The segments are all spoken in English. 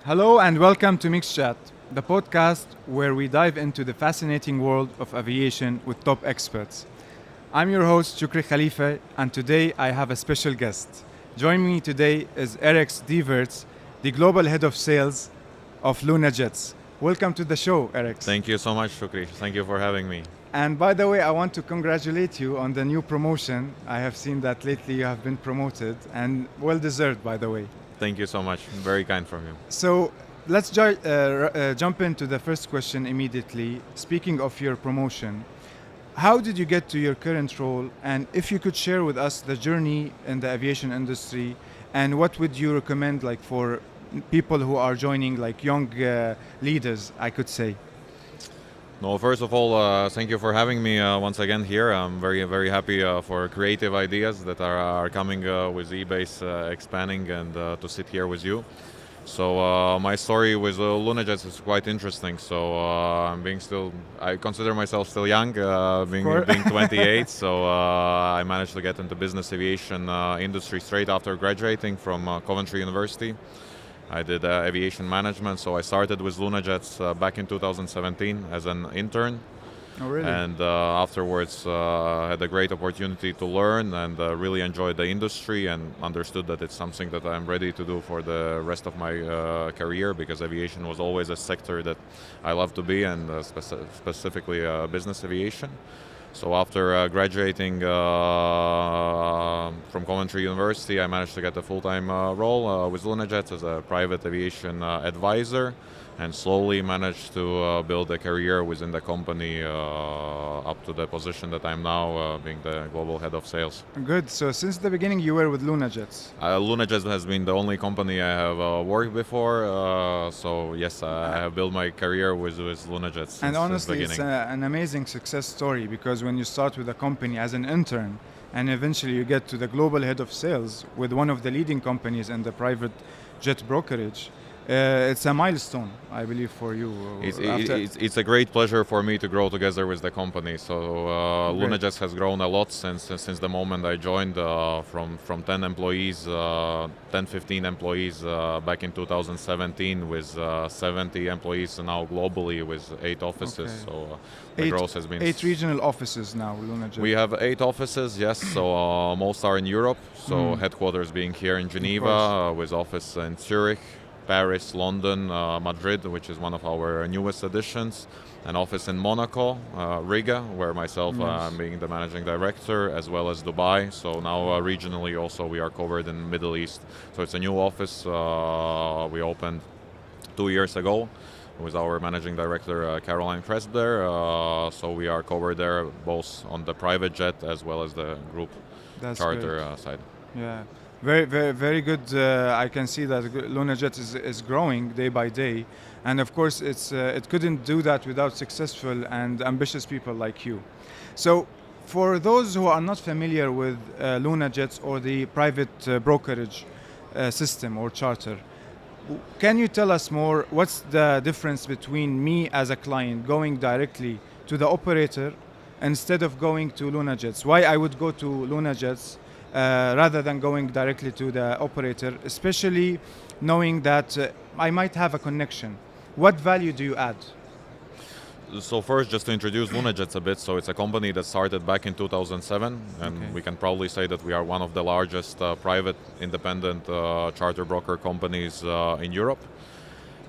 Hello and welcome to Mixed Chat, the podcast where we dive into the fascinating world of aviation with top experts. I'm your host, Shukri Khalifa, and today I have a special guest. Joining me today is Eriks Ziverts, the Global Head of Sales of LunaJets. Welcome to the show, Eriks. Thank you so much, Shukri. Thank you for having me. And by the way, I want to congratulate you on the new promotion. I have seen that lately you have been promoted, and well deserved, by the way. Thank you so much. Very kind from you. So let's jump into the first question immediately. Speaking of your promotion, how did you get to your current role? And if you could share with us the journey in the aviation industry, and what would you recommend like for people who are joining, like young leaders, I could say? No, first of all, thank you for having me once again here. I'm very happy for creative ideas that are coming with EBase expanding and to sit here with you. So my story with LunaJets is quite interesting. So I consider myself still young, being 28. So I managed to get into business aviation industry straight after graduating from Coventry University. I did aviation management, so I started with LunaJets back in 2017 as an intern. Oh, really? And afterwards had a great opportunity to learn and really enjoyed the industry and understood that it's something that I'm ready to do for the rest of my career, because aviation was always a sector that I love to be, and specifically business aviation. So after graduating from Coventry University, I managed to get a full-time role with LunaJets as a private aviation advisor, and slowly managed to build a career within the company up to the position that I'm now, being the global head of sales. Good. So since the beginning you were with LunaJets? LunaJets has been the only company I have worked before, so yes, I have built my career with LunaJets since And honestly, the it's beginning. an amazing success story, because when you start with a company as an intern and eventually you get to the global head of sales with one of the leading companies in the private jet brokerage, it's a milestone, I believe, for you. It's a great pleasure for me to grow together with the company. So LunaJets has grown a lot since the moment I joined, from 10 employees, 15 employees back in 2017, with 70 employees now globally with 8 offices. Okay. So the growth has been 8 regional offices now, LunaJets. We have 8 offices, yes. So most are in Europe. So headquarters being here in Geneva, with office in Zurich, Paris, London, Madrid, which is one of our newest additions, an office in Monaco, Riga, where myself I'm being the managing director, as well as Dubai. So now regionally also we are covered in Middle East. So it's a new office we opened 2 years ago with our managing director Caroline Presbder. So we are covered there both on the private jet as well as the group charter side. Yeah. Very good. I can see that LunaJet is growing day by day, and of course it couldn't do that without successful and ambitious people like you. So for those who are not familiar with LunaJets or the private brokerage system or charter, can you tell us more? What's the difference between me as a client going directly to the operator instead of going to LunaJets? Why I would go to LunaJets rather than going directly to the operator, especially knowing that I might have a connection? What value do you add? So first, just to introduce LunaJets a bit, so it's a company that started back in 2007, and we can probably say that we are one of the largest private independent charter broker companies in Europe.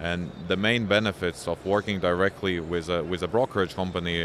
And the main benefits of working directly with a brokerage company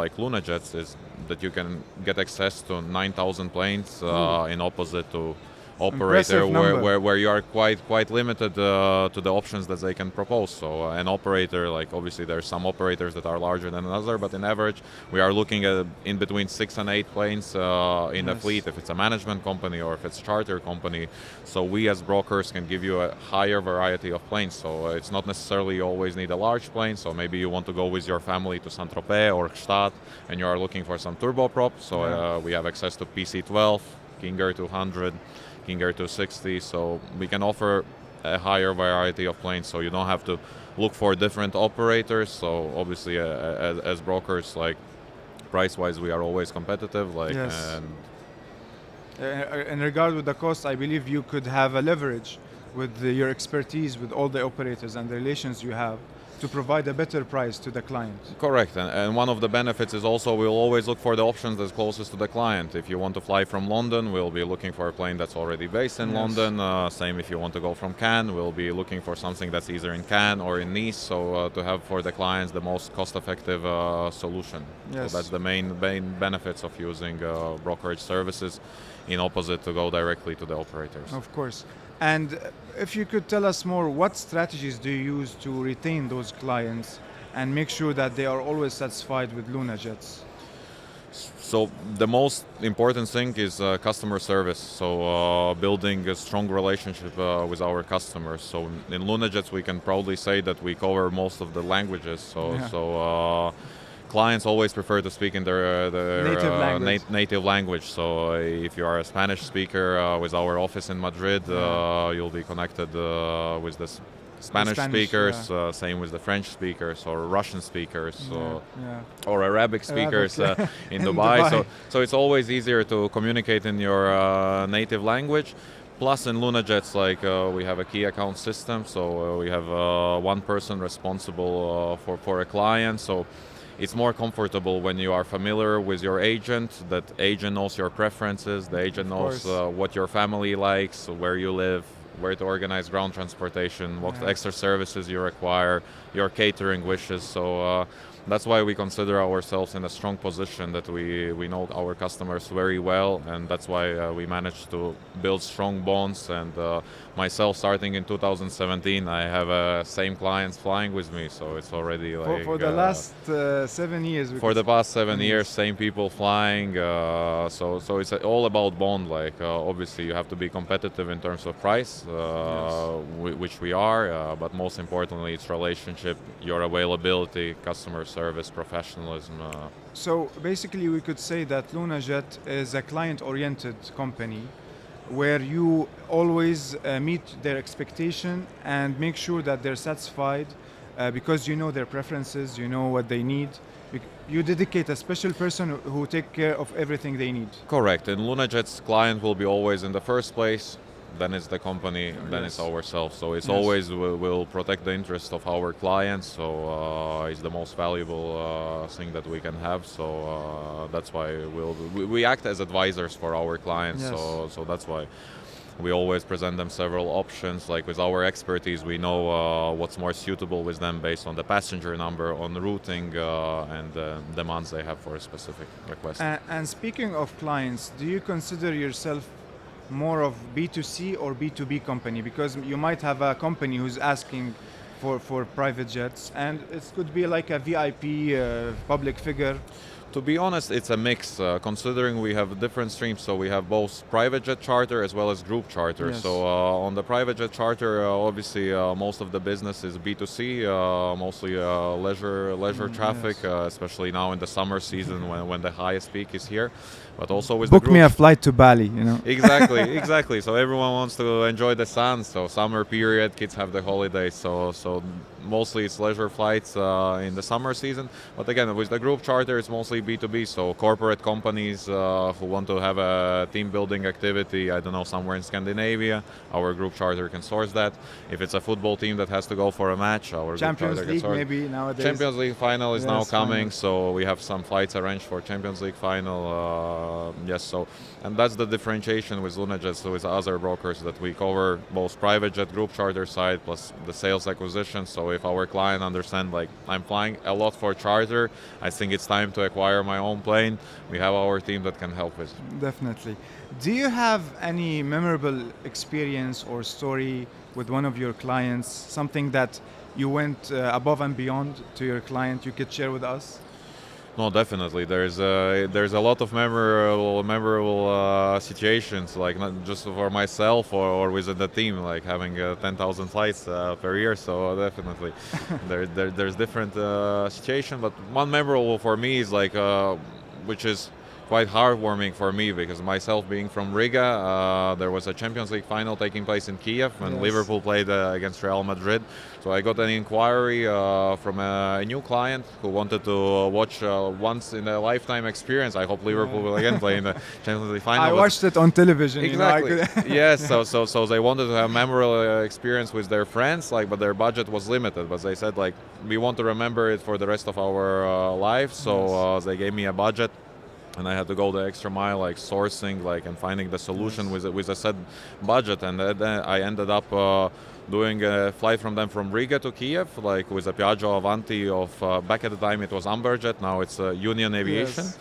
like LunaJets is that you can get access to 9,000 planes in opposite to operator, where you are quite limited to the options that they can propose. So an operator, like obviously there's some operators that are larger than another, but in average we are looking at in between 6 and 8 planes in a fleet, if it's a management company or if it's a charter company. So we as brokers can give you a higher variety of planes. So it's not necessarily you always need a large plane. So maybe you want to go with your family to Saint-Tropez or Gstaad and you are looking for some turboprop. So we have access to PC-12, King Air 200, King Air 260, so we can offer a higher variety of planes, so you don't have to look for different operators. So obviously as brokers, like price-wise we are always competitive, like in regard with the cost, I believe you could have a leverage with your expertise, with all the operators and the relations you have, to provide a better price to the client. Correct, and one of the benefits is also we'll always look for the options that's closest to the client. If you want to fly from London, we'll be looking for a plane that's already based in London. Same if you want to go from Cannes, we'll be looking for something that's either in Cannes or in Nice, so to have for the clients the most cost-effective solution. Yes. So that's the main benefits of using brokerage services, in opposite to go directly to the operators. Of course. And if you could tell us more, what strategies do you use to retain those clients and make sure that they are always satisfied with LunaJets? So the most important thing is customer service. So building a strong relationship with our customers. So in LunaJets we can proudly say that we cover most of the languages. So clients always prefer to speak in their native language. So if you are a Spanish speaker with our office in Madrid, you'll be connected with the Spanish speakers, same with the French speakers or Russian speakers or Arabic speakers in Dubai. So it's always easier to communicate in your native language. Plus in LunaJets, we have a key account system, so we have one person responsible for a client. So it's more comfortable when you are familiar with your agent, that agent knows your preferences, the agent knows what your family likes, where you live, where to organize ground transportation, what extra services you require, your catering wishes. So that's why we consider ourselves in a strong position, that we know our customers very well, and that's why we managed to build strong bonds. And myself, starting in 2017, I have same clients flying with me, so it's already for the last 7 years. For the past 7 years, same people flying. So it's all about bond. Obviously, you have to be competitive in terms of price, which we are. But most importantly, it's relationship, your availability, customer service, professionalism. So basically we could say that LunaJet is a client-oriented company where you always meet their expectation and make sure that they're satisfied because you know their preferences, you know what they need. You dedicate a special person who take care of everything they need. Correct. And LunaJet's client will be always in the first place. Then it's the company, then it's ourselves. So it's always we'll protect the interest of our clients. So it's the most valuable thing that we can have. So that's why we act as advisors for our clients. So that's why we always present them several options. Like with our expertise, we know what's more suitable with them based on the passenger number, on routing, and demands they have for a specific request. And speaking of clients, do you consider yourself more of B2C or B2B company? Because you might have a company who's asking for private jets, and it could be like a VIP public figure. To be honest, it's a mix, considering we have different streams. So we have both private jet charter as well as group charter. So on the private jet charter, obviously most of the business is B2C, mostly leisure traffic, especially now in the summer season when the highest peak is here. But also with book me a flight to Bali, you know. Exactly. So everyone wants to enjoy the sun. So summer period, kids have the holidays. So mostly it's leisure flights in the summer season. But again, with the group charter, it's mostly B2B. So corporate companies who want to have a team building activity, I don't know, somewhere in Scandinavia, our group charter can source that. If it's a football team that has to go for a match, our Champions group charter League can source. maybe nowadays. Champions League final is now coming, so we have some flights arranged for Champions League final. And that's the differentiation with LunaJets, with other brokers, that we cover both private jet, group charter side, plus the sales acquisition. So if our client understands, I'm flying a lot for charter, I think it's time to acquire my own plane, we have our team that can help with. Definitely. Do you have any memorable experience or story with one of your clients, something that you went above and beyond to your client you could share with us? No, definitely. There's a lot of memorable situations, not just for myself or with the team, having 10,000 flights per year. So definitely, there's different situations. But one memorable for me is which is quite heartwarming for me because myself being from Riga, there was a Champions League final taking place in Kiev and Liverpool played against Real Madrid. So I got an inquiry from a new client who wanted to watch once in a lifetime experience. I hope Liverpool will again play in the Champions League final. I watched it on television. Exactly. Yes. So they wanted to have a memorable experience with their friends, but their budget was limited. But they said we want to remember it for the rest of our life. So they gave me a budget. And I had to go the extra mile, sourcing, and finding the solution with a set budget. And then I ended up doing a flight from Riga to Kiev, with a Piaggio Avanti of back at the time it was Amberjet, now it's Union Aviation. Yes.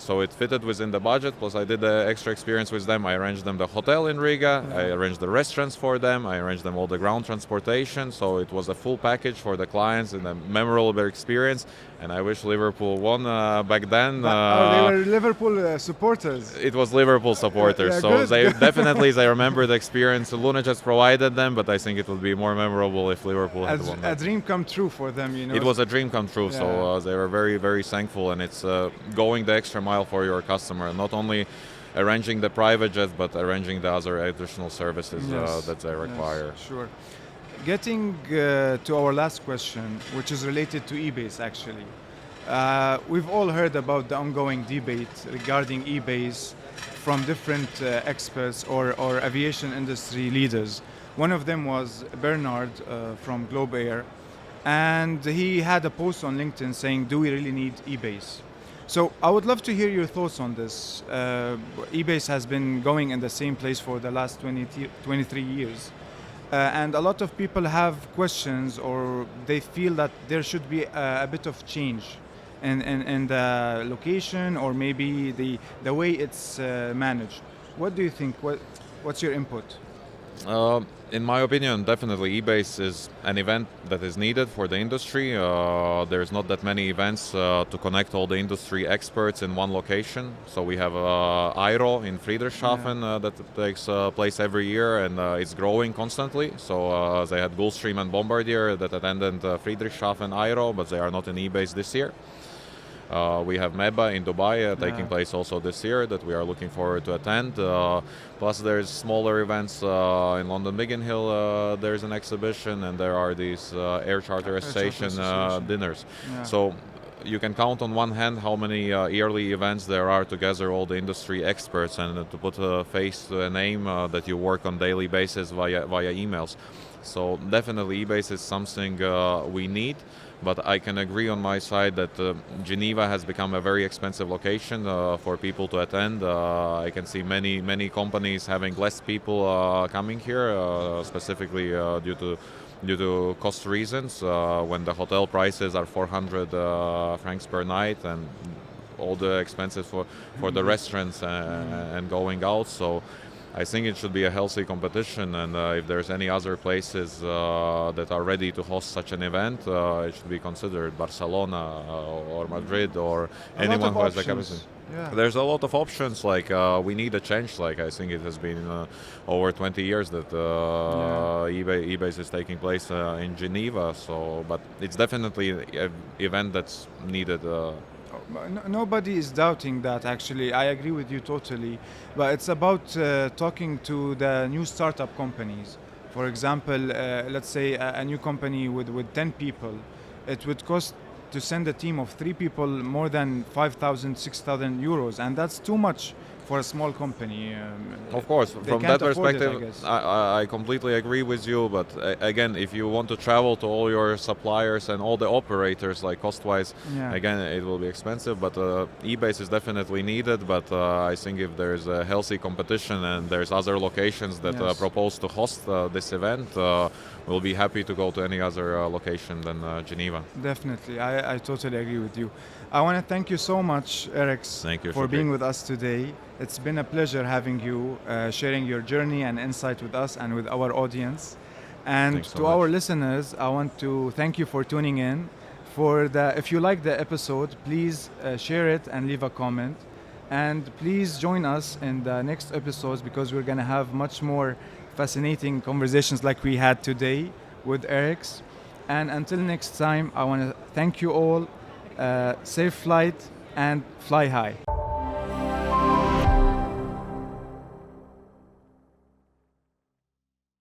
So it fitted within the budget. Plus, I did the extra experience with them. I arranged them the hotel in Riga. I arranged the restaurants for them. I arranged them all the ground transportation. So it was a full package for the clients and a memorable experience. And I wish Liverpool won back then. They were Liverpool supporters. It was Liverpool supporters. So good. they remember the experience LunaJets provided them. But I think it would be more memorable if Liverpool had won. A dream come true for them, It was a dream come true. Yeah. So they were very, very thankful. And it's going the extra mile for your customer, not only arranging the private jet, but arranging the other additional services that they require. Yes, sure. Getting to our last question, which is related to EBase actually. We've all heard about the ongoing debate regarding EBase from different experts or aviation industry leaders. One of them was Bernard from Globe Air, and he had a post on LinkedIn saying, do we really need EBase? So I would love to hear your thoughts on this. EBase has been going in the same place for the last 23 years. And a lot of people have questions, or they feel that there should be a bit of change in the location, or maybe the way it's managed. What do you think? What's your input? In my opinion, definitely EBase is an event that is needed for the industry. There's not that many events to connect all the industry experts in one location. So we have IRO in Friedrichshafen that takes place every year, and it's growing constantly. So they had Gulfstream and Bombardier that attended Friedrichshafen IRO, but they are not in EBase this year. We have MEBA in Dubai taking place also this year that we are looking forward to attend. Plus there's smaller events in London Biggin Hill, there's an exhibition, and there are these Air Charter Association dinners. Yeah. So you can count on one hand how many yearly events there are to gather all the industry experts and to put a face to a name that you work on daily basis via emails. So definitely EBase is something we need. But I can agree on my side that Geneva has become a very expensive location for people to attend. I can see many companies having less people coming here, specifically due to cost reasons. When the hotel prices are 400 francs per night, and all the expenses for the restaurants and going out. So I think it should be a healthy competition, and if there's any other places that are ready to host such an event, it should be considered. Barcelona or Madrid or anyone who has the capacity. Yeah. There's a lot of options. We need a change. I think it has been over 20 years that EBase is taking place in Geneva. So, but it's definitely an event that's needed. Nobody is doubting that, actually. I agree with you totally. But it's about talking to the new startup companies. For example, let's say a new company with 10 people. It would cost to send a team of 3 people more than 5,000, 6,000 euros. And that's too much for a small company. Of course, from that perspective, I completely agree with you. But again, if you want to travel to all your suppliers and all the operators, cost-wise, again, it will be expensive. But EBase is definitely needed. But I think if there's a healthy competition and there's other locations that propose to host this event, we'll be happy to go to any other location than Geneva. Definitely, I totally agree with you. I want to thank you so much, Eriks, for being with us today. It's been a pleasure having you, sharing your journey and insight with us and with our audience. And to our listeners, I want to thank you for tuning in. If you like the episode, please share it and leave a comment. And please join us in the next episodes, because we're going to have much more fascinating conversations like we had today with Eriks. And until next time, I want to thank you all. Safe flight, and fly high.